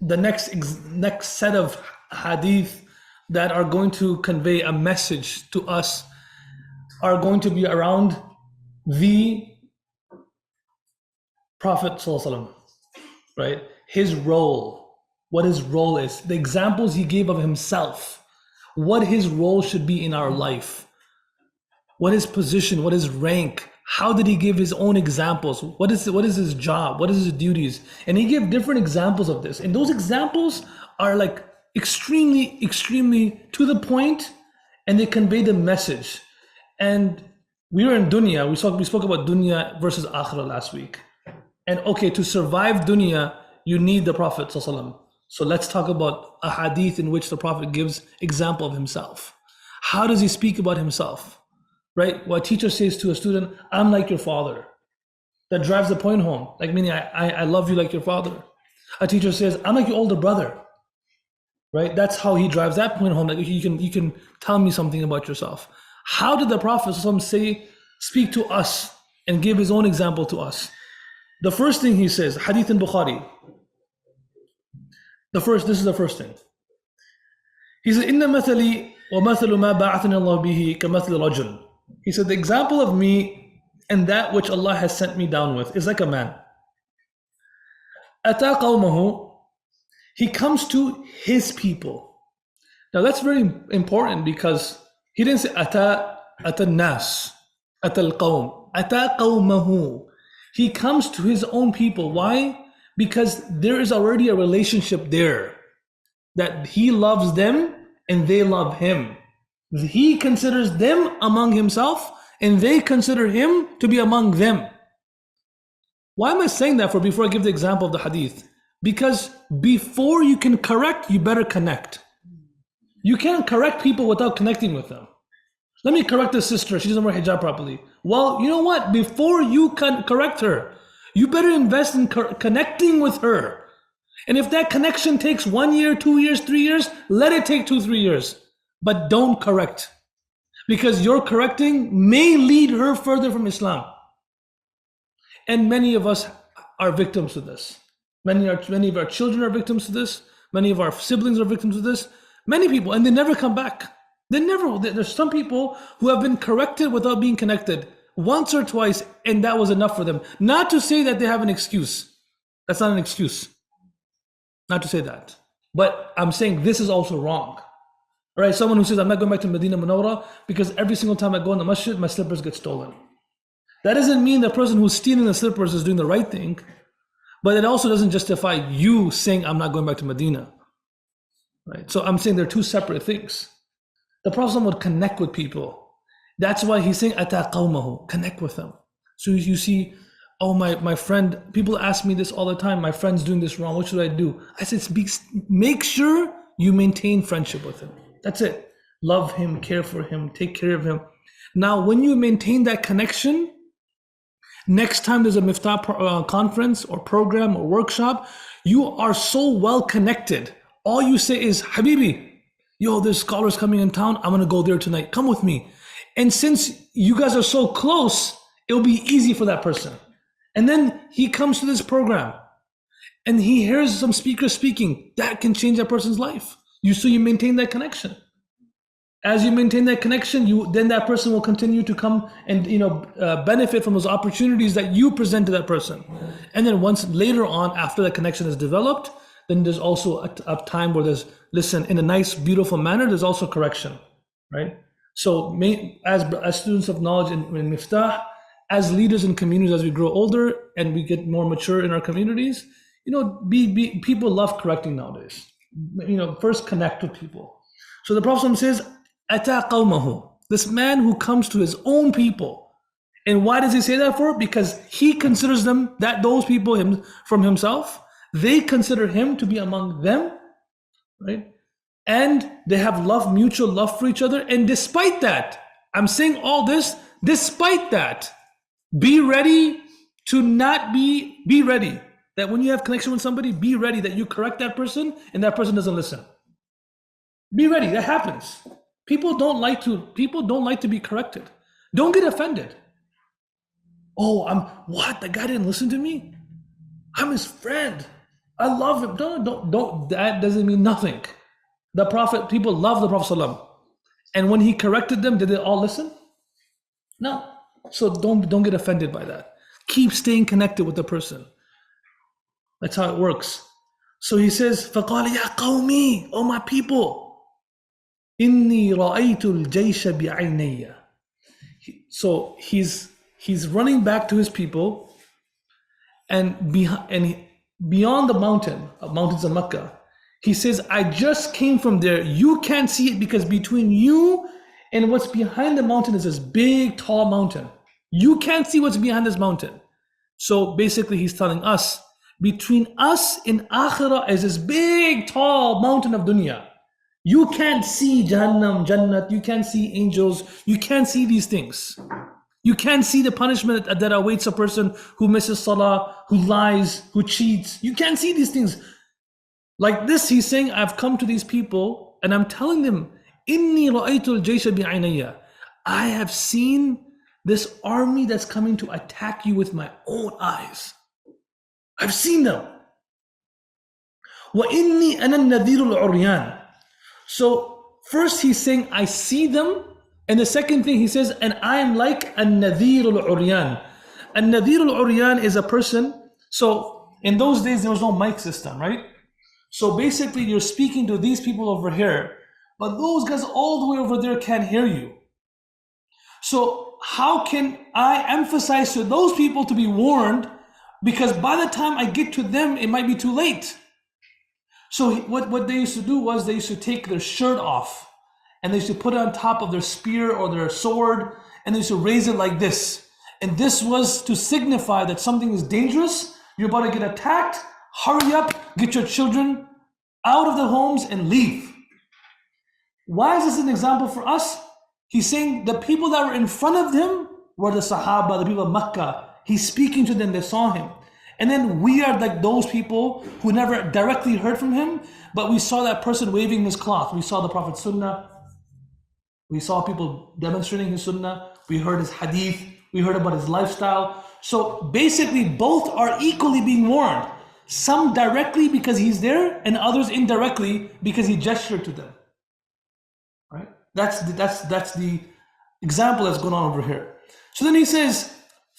the next set of hadith that are going to convey a message to us are going to be around the Prophet ﷺ, right? His role, what his role is, the examples he gave of himself, what his role should be in our life, what his position, what his rank, how did he give his own examples, what is his job, what is his duties, and he gave different examples of this, and those examples are like extremely to the point, and they convey the message. And we were in dunya, we spoke about dunya versus akhirah last week. And okay, to survive dunya, you need the Prophet ﷺ. So let's talk about a hadith in which the Prophet gives example of himself. How does he speak about himself? Right? What a teacher says to a student, I'm like your father. That drives the point home. Like meaning, I love you like your father. A teacher says, I'm like your older brother. Right? That's how he drives that point home. Like you can tell me something about yourself. How did the Prophet speak to us and give his own example to us? The first thing he says, hadith in Bukhari. This is the first thing. He said, Inna mathali wa mathalu ma ba'athani Allah bihi ka mathali rajul. He said, the example of me and that which Allah has sent me down with is like a man. Ata qawmahu, he comes to his people. Now that's very important because he didn't say ata nas, ata al-qawm, ata qawmahu. He comes to his own people. Why? Because there is already a relationship there that he loves them and they love him. He considers them among himself and they consider him to be among them. Why am I saying that before I give the example of the hadith? Because before you can correct, you better connect. You can't correct people without connecting with them. Let me correct this sister, she doesn't wear hijab properly. Well, you know what? Before you can correct her, you better invest in connecting with her. And if that connection takes 1 year, 2 years, 3 years, let it take 2-3 years. But don't correct. Because your correcting may lead her further from Islam. And many of us are victims of this. Many of our children are victims of this. Many of our siblings are victims of this. Many people, and they never come back. There's some people who have been corrected without being connected once or twice, and that was enough for them. Not to say that they have an excuse. That's not an excuse. Not to say that. But I'm saying this is also wrong. All right, someone who says, I'm not going back to Medina Munawwara because every single time I go in the masjid, my slippers get stolen. That doesn't mean the person who's stealing the slippers is doing the right thing, but it also doesn't justify you saying, I'm not going back to Medina. Right? So I'm saying they're two separate things. The Prophet would connect with people. That's why he's saying, Ata qawmahu, connect with them. So you see, oh, my friend, people ask me this all the time, my friend's doing this wrong, what should I do? I said, make sure you maintain friendship with him. That's it. Love him, care for him, take care of him. Now, when you maintain that connection, next time there's a Miftaah conference or program or workshop, you are so well connected. All you say is, Habibi, yo, there's scholars coming in town. I'm going to go there tonight. Come with me. And since you guys are so close, it'll be easy for that person. And then he comes to this program and he hears some speaker speaking. That can change that person's life. So you maintain that connection. As you maintain that connection, then that person will continue to come and benefit from those opportunities that you present to that person. And then once later on, after that connection is developed, then there's also a time where there's, listen, in a nice, beautiful manner, there's also correction, right? So as students of knowledge in Miftaah, as leaders in communities, as we grow older and we get more mature in our communities, people love correcting nowadays. First connect with people. So the Prophet says, Ata qawmahu, this man who comes to his own people. And why does he say that for? Because he considers them, those people from himself, they consider him to be among them, right? And they have mutual love for each other. And despite that, I'm saying all this, despite that, be ready to not be ready. That when you have connection with somebody, be ready that you correct that person and that person doesn't listen. Be ready, that happens. People don't like to be corrected. Don't get offended. Oh, what? The guy didn't listen to me? I'm his friend. I love him. Don't. That doesn't mean nothing. The Prophet, people love the Prophet ﷺ. And when he corrected them, did they all listen? No. So don't get offended by that. Keep staying connected with the person. That's how it works. So he says, فَقَالَ يَا قَوْمِي, oh my people, إِنِّي رَأَيْتُ الْجَيْشَ بِعَيْنَيَّ. So he's running back to his people, and beyond the mountains of Mecca, he says, I just came from there. You can't see it because between you and what's behind the mountain is this big, tall mountain. You can't see what's behind this mountain. So basically he's telling us, between us and Akhirah is this big, tall mountain of dunya. You can't see Jahannam, Jannat, you can't see angels, you can't see these things. You can't see the punishment that awaits a person who misses salah, who lies, who cheats. You can't see these things. Like this, he's saying, I've come to these people and I'm telling them, Inni ra'aytul jaysha bi'aynayya. I have seen this army that's coming to attack you with my own eyes. I've seen them. Wa inni ana an-nadhirul uryan. So first he's saying, I see them. And the second thing he says, and I am like an-nadhirul uryan. An-nadhirul uryan is a person. So in those days, there was no mic system, right? So basically you're speaking to these people over here, but those guys all the way over there can't hear you. So how can I emphasize to those people to be warned? Because by the time I get to them, it might be too late. So what they used to do was they used to take their shirt off and they used to put it on top of their spear or their sword and they used to raise it like this. And this was to signify that something is dangerous, you're about to get attacked, hurry up, get your children out of their homes and leave. Why is this an example for us? He's saying the people that were in front of him were the Sahaba, the people of Makkah. He's speaking to them, they saw him. And then we are like those people who never directly heard from him, but we saw that person waving his cloth. We saw the Prophet's Sunnah. We saw people demonstrating his Sunnah. We heard his hadith. We heard about his lifestyle. So basically both are equally being warned. Some directly because he's there and others indirectly because he gestured to them. Right? That's the example that's going on over here. So then he says,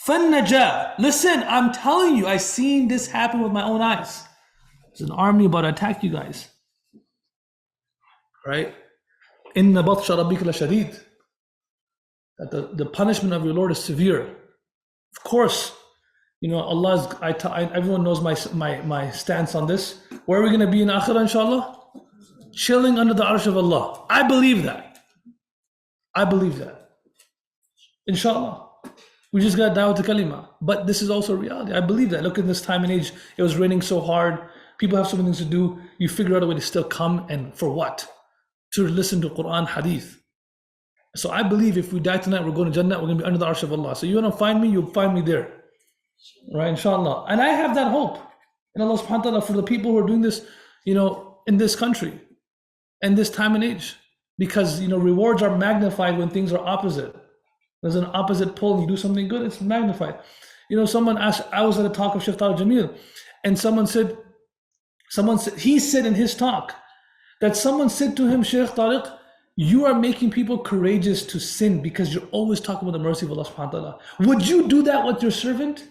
فَالنَّجَاةِ. Listen, I'm telling you, I've seen this happen with my own eyes. There's an army about to attack you guys. Right? إِنَّ بَطْشَ رَبِّكَ لَشَدِيدٌ. That the punishment of your Lord is severe. Of course, you know, everyone knows my stance on this. Where are we going to be in Akhirah, inshallah? Chilling under the arsh of Allah. I believe that. Inshallah. We just got da'wah to kalima. But this is also reality. I believe that. Look at this time and age. It was raining so hard. People have so many things to do. You figure out a way to still come, and for what? To listen to Quran, hadith. So I believe if we die tonight, we're going to Jannah, we're going to be under the arsh of Allah. So you want to find me, you'll find me there. Right, inshallah. And I have that hope in Allah subhanahu wa ta'ala for the people who are doing this, you know, in this country and this time and age. Because, you know, rewards are magnified when things are opposite. There's an opposite pole and you do something good, it's magnified. You know, someone asked, I was at a talk of Shaykh Tariq Jamil, and someone said, he said in his talk, that someone said to him, Shaykh Tariq, you are making people courageous to sin because you're always talking about the mercy of Allah subhanahu wa ta'ala. Would you do that with your servant?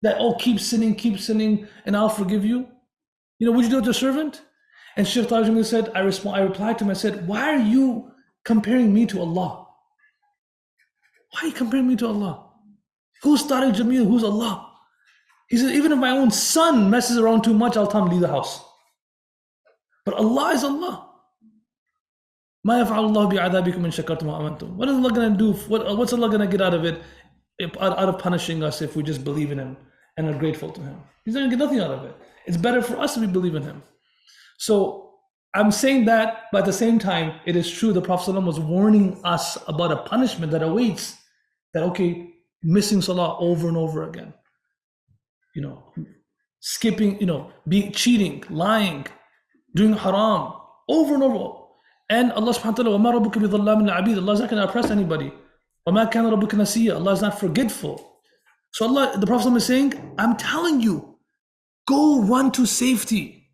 That, oh, keep sinning, and I'll forgive you? You know, would you do it with your servant? And Shaykh Tariq Jamil said, I replied to him, I said, why are you comparing me to Allah? Why are you comparing me to Allah? Who's Tariq Jamil? Who's Allah? He said, even if my own son messes around too much, I'll tell him to leave the house. But Allah is Allah. مَا يَفْعَلُ اللَّهُ بِعَذَابِكُمْ إِن شَكَرْتُمْ وَآمَنْتُمْ. What is Allah going to do? What's Allah going to get out of it, out of punishing us if we just believe in Him and are grateful to Him? He's not going to get nothing out of it. It's better for us if we believe in Him. So I'm saying that, but at the same time, it is true the Prophet ﷺ was warning us about a punishment that awaits, that, okay, missing salah over and over again, you know, skipping, you know, cheating, lying, doing haram, over and over. And Allah subhanahu wa ta'ala, وَمَا رَبُّكَ بِظَلَّامٍ لِلْعَبِيدِ. Allah is not going to oppress anybody. وَمَا كَانَ رَبُّكَ نَسِيًّا. Allah is not forgetful. So Allah, the Prophet ﷺ is saying, I'm telling you, Go run to safety.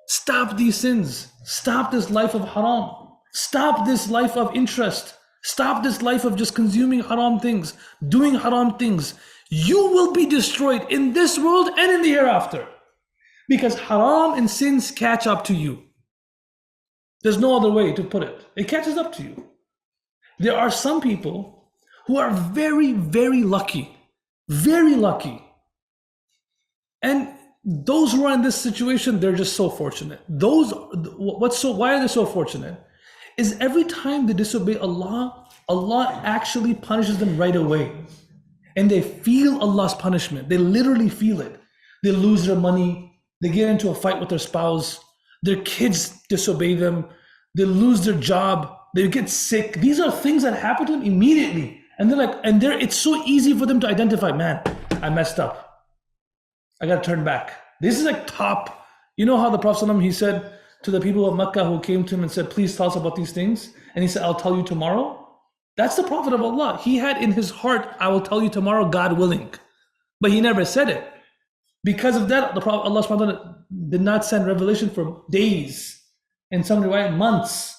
Stop these sins. Stop this life of haram. Stop this life of interest. Stop this life of just consuming haram things, doing haram things. You will be destroyed in this world and in the hereafter. Because haram and sins catch up to you. There's no other way to put it. It catches up to you. There are some people who are very, very lucky. Very lucky. And those who are in this situation, they're just so fortunate. Why are they so fortunate? Is every time they disobey Allah, Allah actually punishes them right away. And they feel Allah's punishment. They literally feel it. They lose their money. They get into a fight with their spouse. Their kids disobey them. They lose their job. They get sick. These are things that happen to them immediately. And they're like, it's so easy for them to identify, man, I messed up. I got to turn back. This is like top. You know how the Prophet ﷺ, he said to the people of Mecca who came to him and said, please tell us about these things. And he said, I'll tell you tomorrow. That's the Prophet of Allah. He had in his heart, I will tell you tomorrow, God willing. But he never said it. Because of that, the Prophet Allah subhanahu wa ta'ala did not send revelation for days. And some riwayat, months.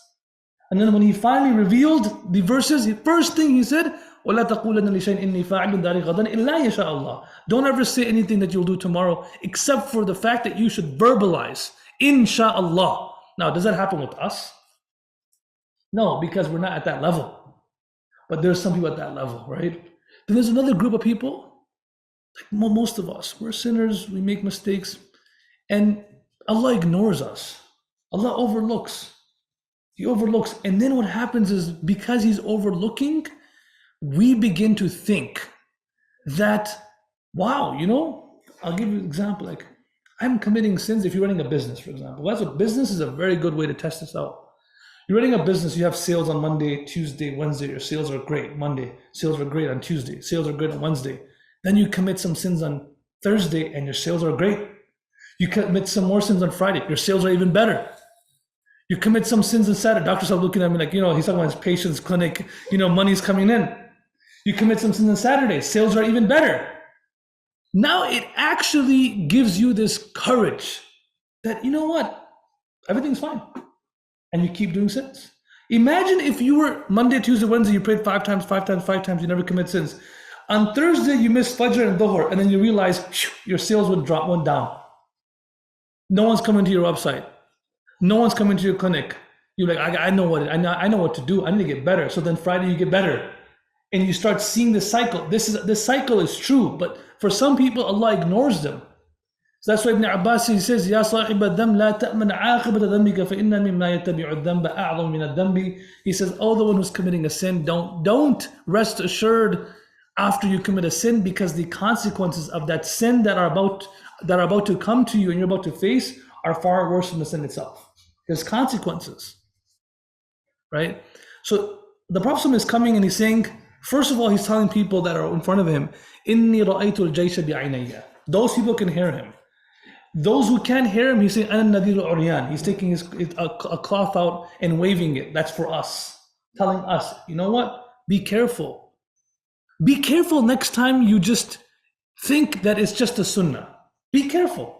And then when he finally revealed the verses, the first thing he said, وَلَا تَقُولَنَّ لِشَيْءٍ إِنِّي فَاعِلٌ ذَلِكَ غَدًا إِلَّا يَشَاءَ اللَّهُ. Don't ever say anything that you'll do tomorrow except for the fact that you should verbalize, Insha'Allah. Now, does that happen with us? No, because we're not at that level. But there's some people at that level, right? Then there's another group of people, like most of us, we're sinners, we make mistakes, and Allah ignores us. Allah overlooks. He overlooks. And then what happens is, because He's overlooking, we begin to think that, wow, I'll give you an example. Like, I'm committing sins if you're running a business, for example. That's a business is a very good way to test this out. You're running a business, you have sales on Monday, Tuesday, Wednesday. Your sales are great Monday. Sales are great on Tuesday. Sales are great on Wednesday. Then you commit some sins on Thursday and your sales are great. You commit some more sins on Friday. Your sales are even better. You commit some sins on Saturday. Doctors are looking at me like, he's talking about his patient's clinic, money's coming in. You commit some sins on Saturday. Sales are even better. Now it actually gives you this courage that, you know what? Everything's fine. And you keep doing sins. Imagine if you were Monday, Tuesday, Wednesday, you prayed 5 times, you never commit sins. On Thursday, you missed Fajr and Dhuhr, and then you realize your sales went down. No one's coming to your website. No one's coming to your clinic. You're like, I know what to do. I need to get better. So then Friday you get better. And you start seeing the cycle. This cycle is true, but for some people, Allah ignores them. So that's why Ibn Abbas, he says, Ya sahib al-dam la ta'man aqibata dhanbika fa inna mimma yattabi'u al-dhanba a'zam min al-dhanbi. He says, oh, the one who's committing a sin, don't rest assured after you commit a sin, because the consequences of that sin that are about to come to you and you're about to face are far worse than the sin itself. There's consequences, right? So the Prophet is coming and he's saying, first of all, he's telling people that are in front of him, Inni ra'aytu al-jaysha bi'aynayya. Those people can hear him. Those who can't hear him, he's saying, Ana nadir al-uryan. He's taking a cloth out and waving it. That's for us, telling us, you know what? Be careful. Be careful next time you just think that it's just a sunnah. Be careful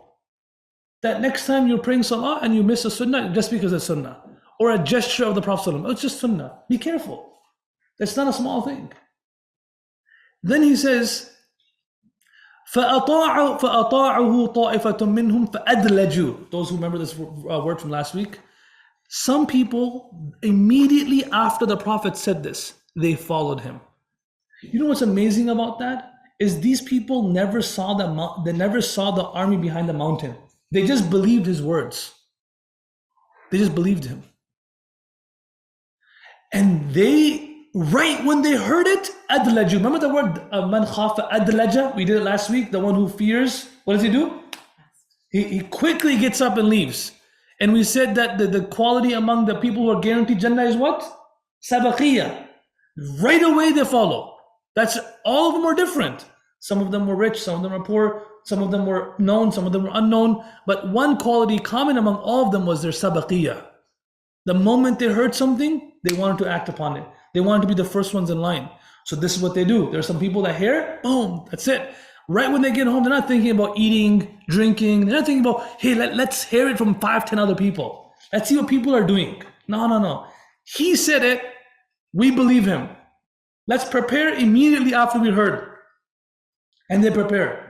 that next time you're praying salah and you miss a sunnah just because it's sunnah, or a gesture of the Prophet. Oh, it's just sunnah. Be careful. That's not a small thing. Then he says, فَأَطَاعُهُ طَائِفَةٌ مِّنْهُمْ فَأَدْلَجُوا. Those who remember this word from last week, some people immediately after the Prophet said this, they followed him. You know what's amazing about that is these people never saw the army behind the mountain. They just believed his words. They just believed him. And right when they heard it, adlaju. Remember the word man khafa adlaja? We did it last week. The one who fears, what does he do? He quickly gets up and leaves. And we said that the quality among the people who are guaranteed Jannah is what? Sabaqiyya. Right away they follow. That's all of them are different. Some of them were rich, some of them were poor, some of them were known, some of them were unknown. But one quality common among all of them was their sabaqiyya. The moment they heard something, they wanted to act upon it. They wanted to be the first ones in line. So this is what they do. There are some people that hear, boom, that's it. Right when they get home, they're not thinking about eating, drinking. They're not thinking about, hey, let's hear it from 5, 10 other people. Let's see what people are doing. No. He said it. We believe him. Let's prepare immediately after we heard. And they prepare.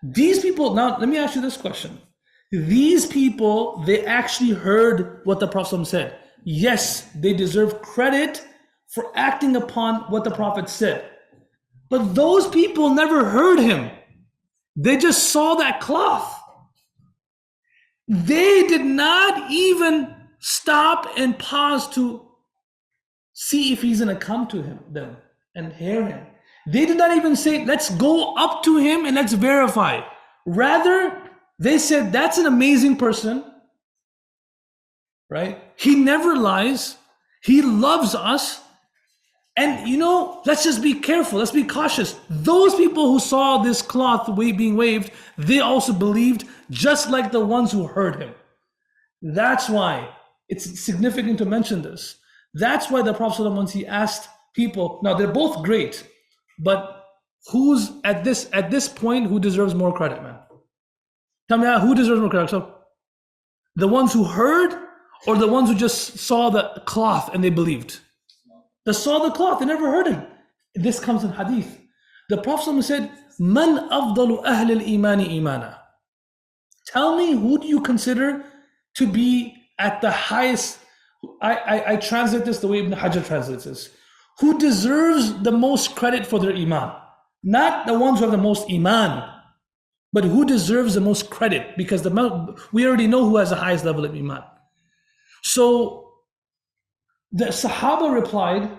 These people, now let me ask you this question. These people, they actually heard what the Prophet said. Yes, they deserve credit for acting upon what the Prophet said. But those people never heard him. They just saw that cloth. They did not even stop and pause to see if he's going to come to them and hear him. They did not even say, let's go up to him and let's verify. Rather, they said, that's an amazing person, right? He never lies. He loves us. And let's just be careful. Let's be cautious. Those people who saw this cloth being waved, they also believed, just like the ones who heard him. That's why it's significant to mention this. That's why the Prophet, once he asked people, now they're both great, but who's at this point who deserves more credit, man? Tell me who deserves more credit? So the ones who heard, or the ones who just saw the cloth and they believed? They saw the cloth, they never heard him. This comes in hadith. The Prophet said, Man afdalu ahli al-imani imana. Tell me, who do you consider to be at the highest? I translate this the way Ibn Hajar translates this. Who deserves the most credit for their iman? Not the ones who have the most iman, but who deserves the most credit? Because we already know who has the highest level of iman. So the Sahaba replied,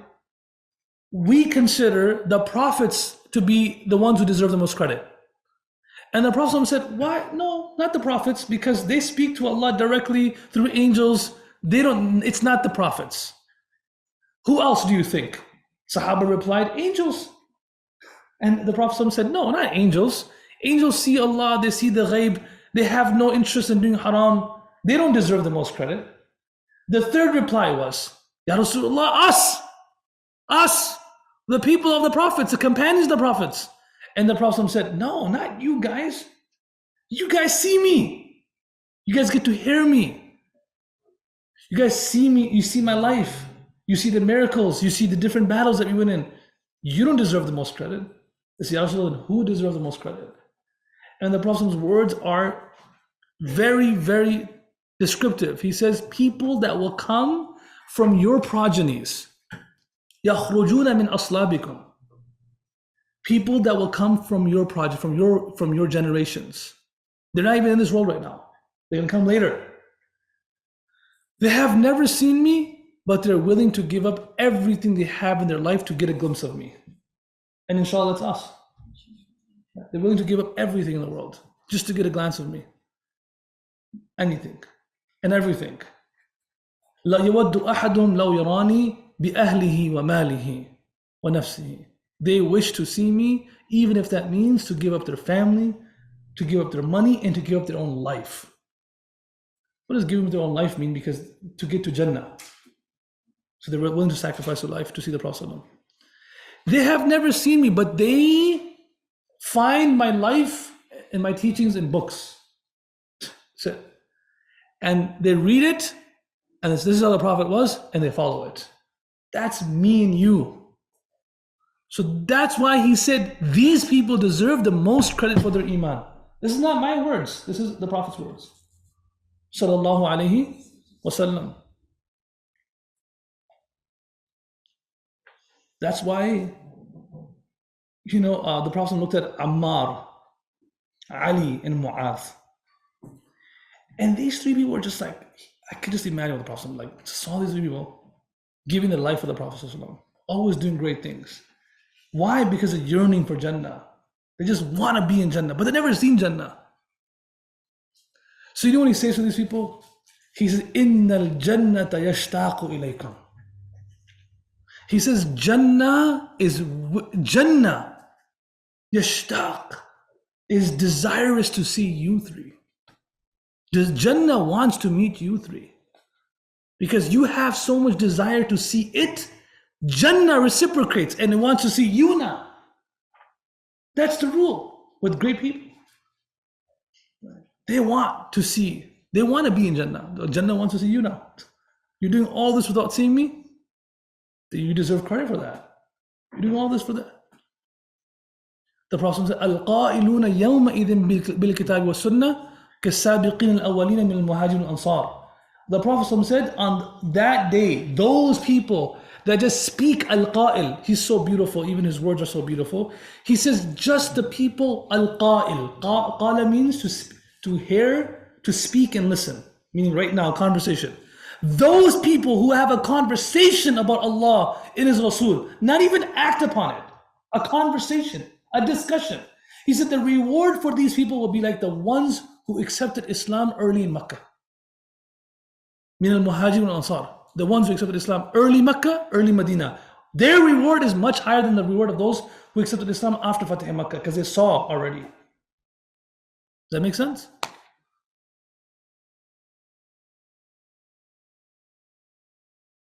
we consider the prophets to be the ones who deserve the most credit. And the Prophet said, why? No, not the prophets, because they speak to Allah directly through angels. It's not the prophets. Who else do you think? Sahaba replied, angels. And the Prophet said, no, not angels. Angels see Allah, they see the ghaib, they have no interest in doing haram. They don't deserve the most credit. The third reply was, Ya Rasulullah, us, the people of the prophets, the companions of the prophets. And the Prophet said, no, not you guys. You guys see me. You guys get to hear me. You guys see me. You see my life. You see the miracles. You see the different battles that we went in. You don't deserve the most credit. It's Ya Rasulullah, who deserves the most credit? And the Prophet's words are very, very descriptive. He says, people that will come from your progenies. يَخْرُجُونَ مِنْ أَصْلَابِكُمْ. People that will come from your project, from your generations. They're not even in this world right now. They're going to come later. They have never seen me, but they're willing to give up everything they have in their life to get a glimpse of me. And inshallah, that's us. They're willing to give up everything in the world just to get a glance of me. Anything and everything. لا يود أحدهم لو يراني بأهله وماله ونفسه. They wish to see me, even if that means to give up their family, to give up their money, and to give up their own life. What does giving up their own life mean? Because to get to Jannah. So they were willing to sacrifice their life to see the Prophet. They have never seen me, but they find my life and my teachings in books. So, and they read it, and this is how the Prophet was, and they follow it. That's me and you. So that's why he said these people deserve the most credit for their iman. This is not my words. This is the Prophet's words. Sallallahu alayhi wasallam. That's why, the Prophet looked at Ammar, Ali, and Mu'adh. And these three people were just like, I could just imagine what the Prophet saw these three people giving their life for the Prophet, always doing great things. Why? Because of yearning for Jannah. They just want to be in Jannah, but they've never seen Jannah. So you know what he says to these people? He says, Innal Jannata yashtaqu ilaykum. He says, Jannah, yashtaq, is desirous to see you three. Jannah wants to meet you three. Because you have so much desire to see it, Jannah reciprocates and it wants to see you now. That's the rule. with great people. They want to be in Jannah. Jannah wants to see you now. You're doing all this without seeing me? You deserve credit for that. You're doing all this for that. The Prophet said, الْقَائِلُونَ يَوْمَئِذٍ بِالْكِتَابِ وَالسُّنَّةِ كَالسَّابِقِينَ الْأَوَّلِينَ مِنَ الْمُهَاجِرِينَ وَالْأَنصَارِ. The Prophet said, on that day, those people that just speak al-qa'il, he's so beautiful, even his words are so beautiful. He says, just the people al-qa'il. Qala means to hear, to speak and listen. Meaning right now, conversation. Those people who have a conversation about Allah in His Rasul, not even act upon it, a conversation, a discussion. He said the reward for these people will be like the ones who accepted Islam early in Makkah. Min al-Muhajirin wal-Ansar. The ones who accepted Islam early Makkah, early Medina. Their reward is much higher than the reward of those who accepted Islam after Fatih Makkah, because they saw already. Does that make sense?